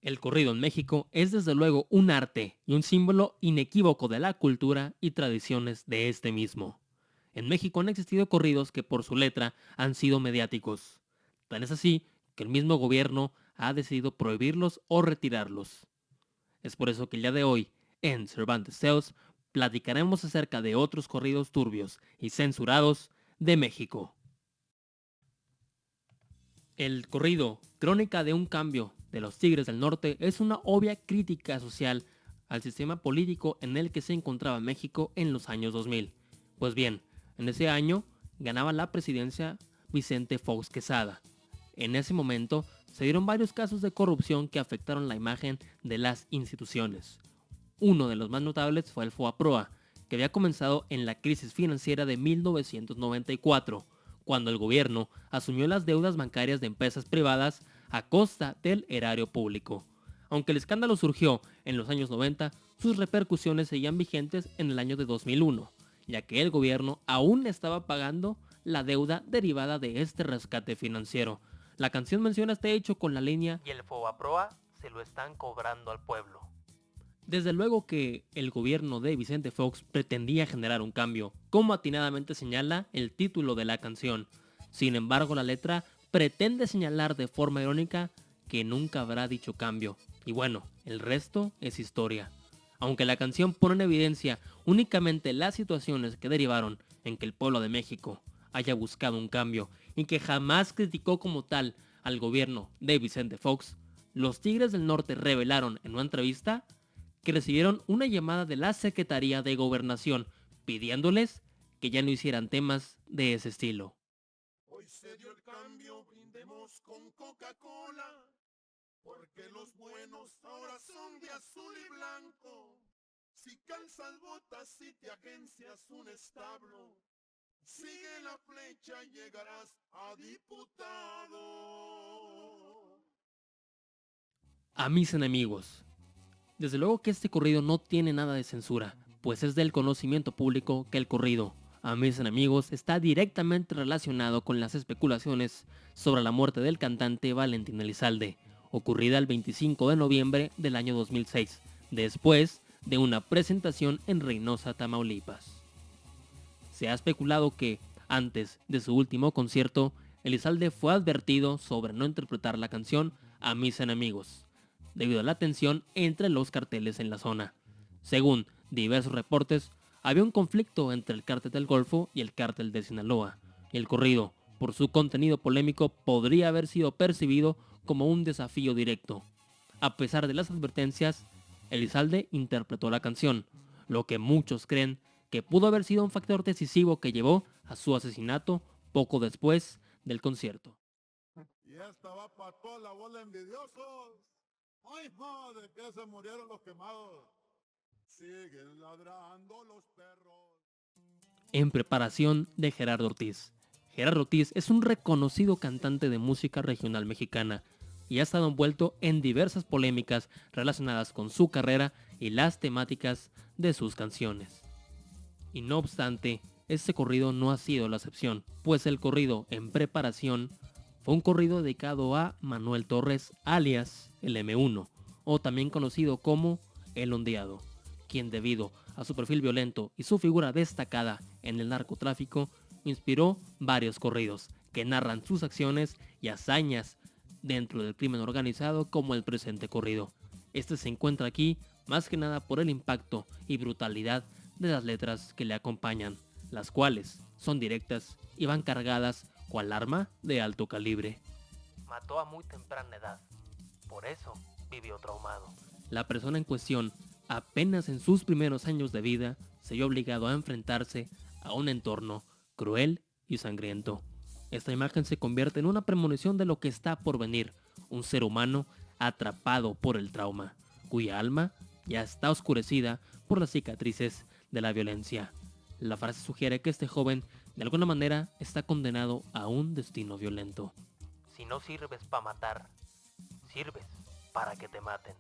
El corrido en México es desde luego un arte y un símbolo inequívoco de la cultura y tradiciones de este mismo. En México han existido corridos que por su letra han sido mediáticos. Tan es así que el mismo gobierno ha decidido prohibirlos o retirarlos. Es por eso que el día de hoy, en Cervantes Tales, platicaremos acerca de otros corridos turbios y censurados de México. El corrido Crónica de un cambio de los Tigres del Norte es una obvia crítica social al sistema político en el que se encontraba México en los años 2000. Pues bien, en ese año ganaba la presidencia Vicente Fox Quesada. En ese momento se dieron varios casos de corrupción que afectaron la imagen de las instituciones. Uno de los más notables fue el FOAPROA, que había comenzado en la crisis financiera de 1994, cuando el gobierno asumió las deudas bancarias de empresas privadas a costa del erario público. Aunque el escándalo surgió en los años 90, sus repercusiones seguían vigentes en el año de 2001, ya que el gobierno aún estaba pagando la deuda derivada de este rescate financiero. La canción menciona este hecho con la línea "y el FOBAPROA se lo están cobrando al pueblo". Desde luego que el gobierno de Vicente Fox pretendía generar un cambio, como atinadamente señala el título de la canción. Sin embargo, la letra pretende señalar de forma irónica que nunca habrá dicho cambio. Y bueno, el resto es historia. Aunque la canción pone en evidencia únicamente las situaciones que derivaron en que el pueblo de México haya buscado un cambio y que jamás criticó como tal al gobierno de Vicente Fox, los Tigres del Norte revelaron en una entrevista que recibieron una llamada de la Secretaría de Gobernación pidiéndoles que ya no hicieran temas de ese estilo. Hoy se dio el cambio, brindemos con Coca-Cola, porque los buenos ahora son de azul y blanco. Si calzas botas y te agencias un establo, sigue la flecha y llegarás a diputado. A mis enemigos. Desde luego que este corrido no tiene nada de censura, pues es del conocimiento público que el corrido A mis enemigos está directamente relacionado con las especulaciones sobre la muerte del cantante Valentín Elizalde, ocurrida el 25 de noviembre del año 2006, después de una presentación en Reynosa, Tamaulipas. Se ha especulado que, antes de su último concierto, Elizalde fue advertido sobre no interpretar la canción A mis enemigos, debido a la tensión entre los carteles en la zona. Según diversos reportes, había un conflicto entre el cártel del Golfo y el cártel de Sinaloa, y el corrido, por su contenido polémico, podría haber sido percibido como un desafío directo. A pesar de las advertencias, Elizalde interpretó la canción, lo que muchos creen que pudo haber sido un factor decisivo que llevó a su asesinato poco después del concierto. Y esta va para toda la bola de envidiosos. Ay, no, de que se murieron los quemados. Siguen ladrando los perros. En preparación de Gerardo Ortiz. Gerardo Ortiz es un reconocido cantante de música regional mexicana y ha estado envuelto en diversas polémicas relacionadas con su carrera y las temáticas de sus canciones. Y no obstante, este corrido no ha sido la excepción, pues el corrido En preparación fue un corrido dedicado a Manuel Torres, alias el M1, o también conocido como El Ondeado, quien debido a su perfil violento y su figura destacada en el narcotráfico, inspiró varios corridos que narran sus acciones y hazañas dentro del crimen organizado como el presente corrido. Este se encuentra aquí más que nada por el impacto y brutalidad de las letras que le acompañan, las cuales son directas y van cargadas cual arma de alto calibre. Mató a muy temprana edad, por eso vivió traumado. La persona en cuestión, apenas en sus primeros años de vida, se vio obligado a enfrentarse a un entorno cruel y sangriento. Esta imagen se convierte en una premonición de lo que está por venir, un ser humano atrapado por el trauma, cuya alma ya está oscurecida por las cicatrices de la violencia. La frase sugiere que este joven de alguna manera está condenado a un destino violento. Si no sirves para matar, sirves para que te maten.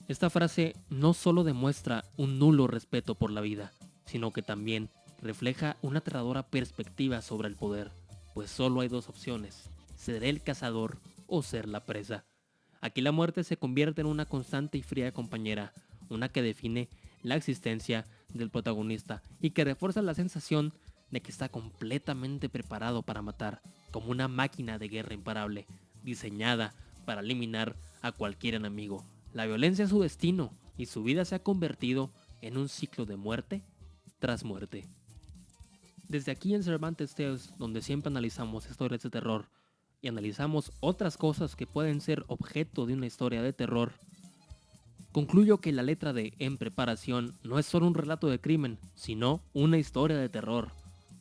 Esta frase no solo demuestra un nulo respeto por la vida, sino que también refleja una aterradora perspectiva sobre el poder, pues solo hay dos opciones, ser el cazador o ser la presa. Aquí la muerte se convierte en una constante y fría compañera, una que define la existencia del protagonista y que refuerza la sensación de que está completamente preparado para matar, como una máquina de guerra imparable, diseñada para eliminar a cualquier enemigo. La violencia es su destino y su vida se ha convertido en un ciclo de muerte tras muerte. Desde aquí en Cervantes Tales, donde siempre analizamos historias de terror y analizamos otras cosas que pueden ser objeto de una historia de terror, concluyo que la letra de En Preparación no es solo un relato de crimen, sino una historia de terror,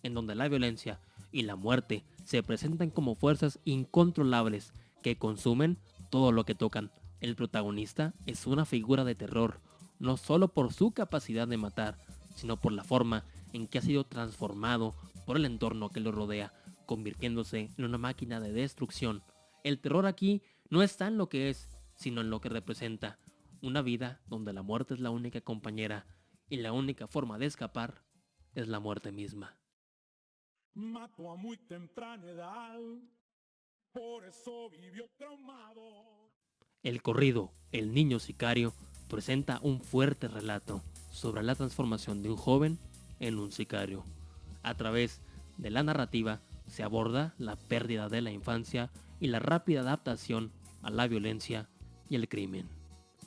en donde la violencia y la muerte se presentan como fuerzas incontrolables que consumen todo lo que tocan. El protagonista es una figura de terror, no solo por su capacidad de matar, sino por la forma en que ha sido transformado por el entorno que lo rodea, convirtiéndose en una máquina de destrucción. El terror aquí no está en lo que es, sino en lo que representa. Una vida donde la muerte es la única compañera y la única forma de escapar es la muerte misma. Mató a muy temprana edad, por eso vivió traumado. El corrido El Niño Sicario presenta un fuerte relato sobre la transformación de un joven en un sicario. A través de la narrativa se aborda la pérdida de la infancia y la rápida adaptación a la violencia y el crimen.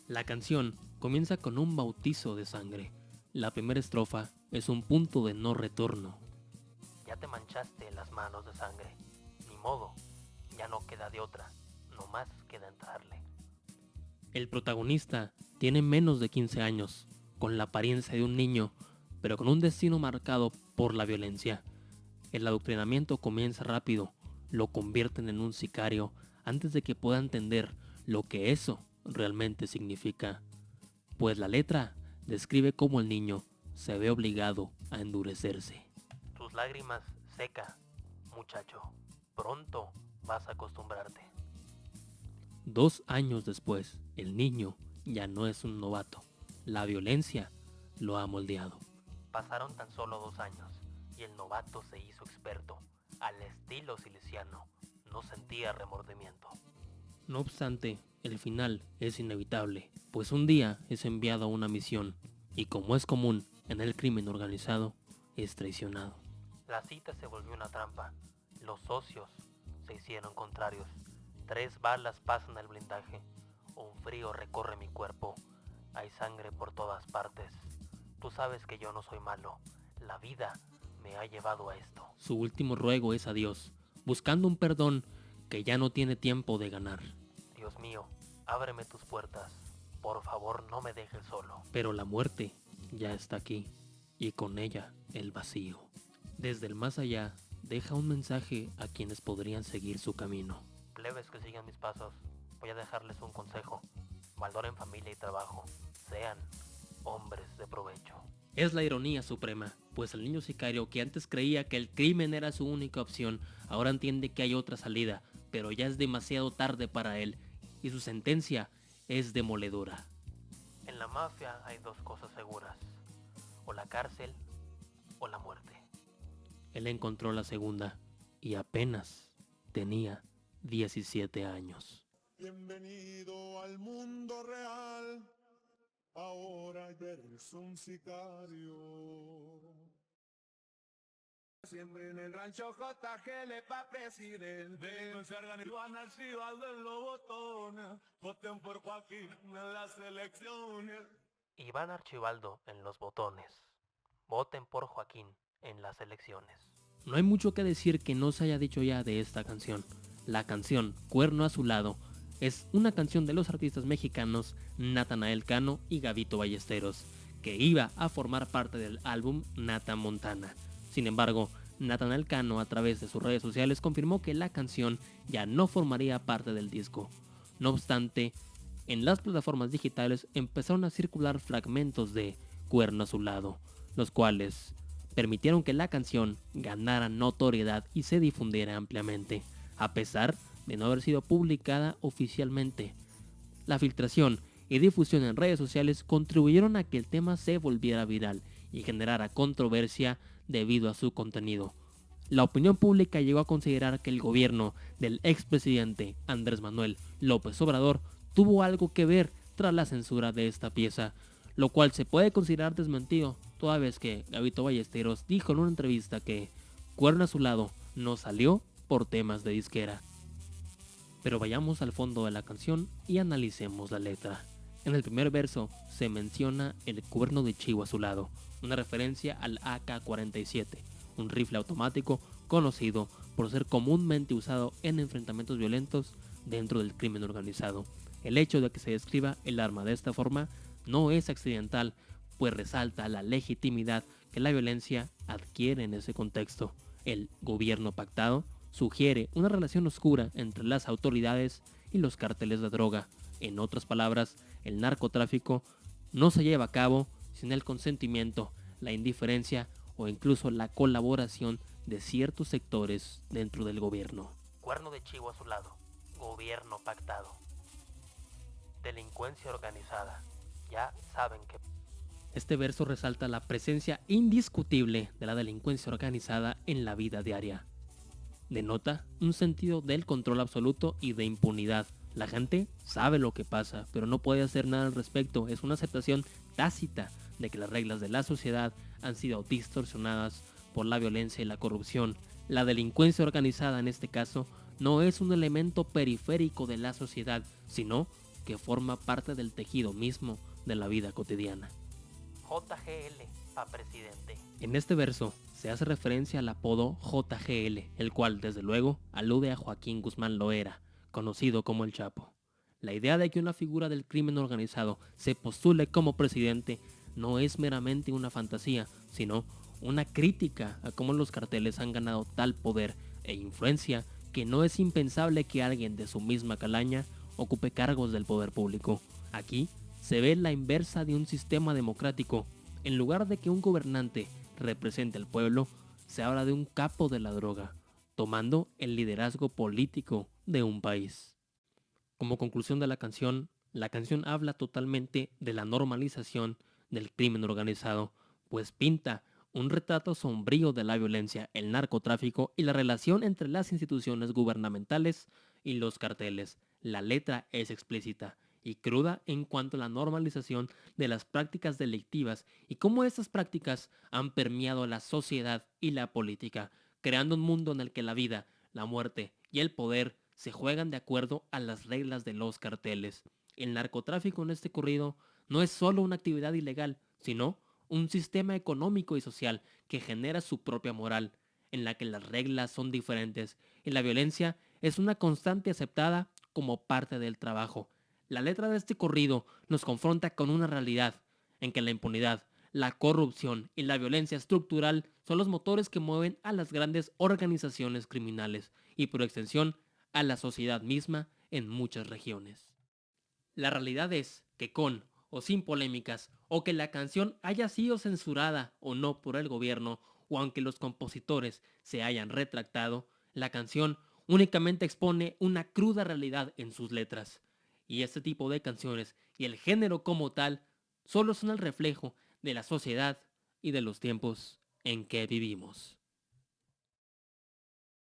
La canción comienza con un bautizo de sangre. La primera estrofa es un punto de no retorno. Ya te manchaste las manos de sangre, ni modo, ya no queda de otra, no más queda entrarle. El protagonista tiene menos de 15 años, con la apariencia de un niño, pero con un destino marcado por la violencia. El adoctrinamiento comienza rápido, lo convierten en un sicario antes de que pueda entender lo que eso realmente significa. Pues la letra describe cómo el niño se ve obligado a endurecerse. Tus lágrimas seca, muchacho, pronto vas a acostumbrarte. 2 años después, el niño ya no es un novato. La violencia lo ha moldeado. Pasaron tan solo 2 años y el novato se hizo experto. Al estilo silesiano, no sentía remordimiento. No obstante, el final es inevitable, pues un día es enviado a una misión y, como es común en el crimen organizado, es traicionado. La cita se volvió una trampa. Los socios se hicieron contrarios. 3 balas pasan el blindaje. Un frío recorre mi cuerpo. Hay sangre por todas partes. Tú sabes que yo no soy malo. La vida me ha llevado a esto. Su último ruego es a Dios, buscando un perdón que ya no tiene tiempo de ganar. Dios mío, ábreme tus puertas. Por favor, no me dejes solo. Pero la muerte ya está aquí, y con ella el vacío. Desde el más allá, deja un mensaje a quienes podrían seguir su camino. Plebes que sigan mis pasos, voy a dejarles un consejo. Valoren familia y trabajo. Sean hombres de provecho. Es la ironía suprema, pues el niño sicario que antes creía que el crimen era su única opción, ahora entiende que hay otra salida, pero ya es demasiado tarde para él, y su sentencia es demoledora. En la mafia hay 2 cosas seguras, o la cárcel o la muerte. Él encontró la segunda, y apenas tenía 17 años. Bienvenido al mundo real, ahora eres un sicario. Siempre en el rancho JGL pa' presidente. No se hagan el Iván Archibaldo en los botones. Voten por Joaquín en las elecciones. Iván Archibaldo en los botones. Voten por Joaquín en las elecciones. No hay mucho que decir que no se haya dicho ya de esta canción. La canción Cuerno Azulado es una canción de los artistas mexicanos Natanael Cano y Gabito Ballesteros, que iba a formar parte del álbum Nata Montana. Sin embargo, Natanael Cano, a través de sus redes sociales, confirmó que la canción ya no formaría parte del disco. No obstante, en las plataformas digitales empezaron a circular fragmentos de Cuerno Azulado, los cuales permitieron que la canción ganara notoriedad y se difundiera ampliamente, a pesar de no haber sido publicada oficialmente. La filtración y difusión en redes sociales contribuyeron a que el tema se volviera viral y generara controversia debido a su contenido. La opinión pública llegó a considerar que el gobierno del expresidente Andrés Manuel López Obrador tuvo algo que ver tras la censura de esta pieza, lo cual se puede considerar desmentido, toda vez que Gabito Ballesteros dijo en una entrevista que Cuerno Azulado no salió por temas de disquera. Pero vayamos al fondo de la canción y analicemos la letra. En el primer verso se menciona el cuerno de chivo azulado, una referencia al AK-47, un rifle automático conocido por ser comúnmente usado en enfrentamientos violentos dentro del crimen organizado. El hecho de que se describa el arma de esta forma no es accidental, pues resalta la legitimidad que la violencia adquiere en ese contexto. El gobierno pactado sugiere una relación oscura entre las autoridades y los cárteles de droga. En otras palabras, el narcotráfico no se lleva a cabo sin el consentimiento, la indiferencia o incluso la colaboración de ciertos sectores dentro del gobierno. Cuerno de chivo azulado, gobierno pactado, delincuencia organizada, ya saben que... Este verso resalta la presencia indiscutible de la delincuencia organizada en la vida diaria. Denota un sentido del control absoluto y de impunidad. La gente sabe lo que pasa, pero no puede hacer nada al respecto. Es una aceptación tácita de que las reglas de la sociedad han sido distorsionadas por la violencia y la corrupción. La delincuencia organizada en este caso no es un elemento periférico de la sociedad, sino que forma parte del tejido mismo de la vida cotidiana. JGL a presidente. En este verso se hace referencia al apodo JGL, el cual desde luego alude a Joaquín Guzmán Loera, conocido como el Chapo. La idea de que una figura del crimen organizado se postule como presidente no es meramente una fantasía, sino una crítica a cómo los carteles han ganado tal poder e influencia que no es impensable que alguien de su misma calaña ocupe cargos del poder público. Aquí se ve la inversa de un sistema democrático. En lugar de que un gobernante represente al pueblo, se habla de un capo de la droga, tomando el liderazgo político de un país. Como conclusión de la canción habla totalmente de la normalización del crimen organizado, pues pinta un retrato sombrío de la violencia, el narcotráfico y la relación entre las instituciones gubernamentales y los carteles. La letra es explícita y cruda en cuanto a la normalización de las prácticas delictivas y cómo estas prácticas han permeado la sociedad y la política, creando un mundo en el que la vida, la muerte y el poder se juegan de acuerdo a las reglas de los carteles. El narcotráfico en este corrido no es solo una actividad ilegal, sino un sistema económico y social que genera su propia moral, en la que las reglas son diferentes y la violencia es una constante aceptada como parte del trabajo. La letra de este corrido nos confronta con una realidad en que la impunidad, la corrupción y la violencia estructural son los motores que mueven a las grandes organizaciones criminales y por extensión a la sociedad misma en muchas regiones. La realidad es que con o sin polémicas, o que la canción haya sido censurada o no por el gobierno, o aunque los compositores se hayan retractado, la canción únicamente expone una cruda realidad en sus letras. Y este tipo de canciones y el género como tal solo son el reflejo de la sociedad y de los tiempos en que vivimos.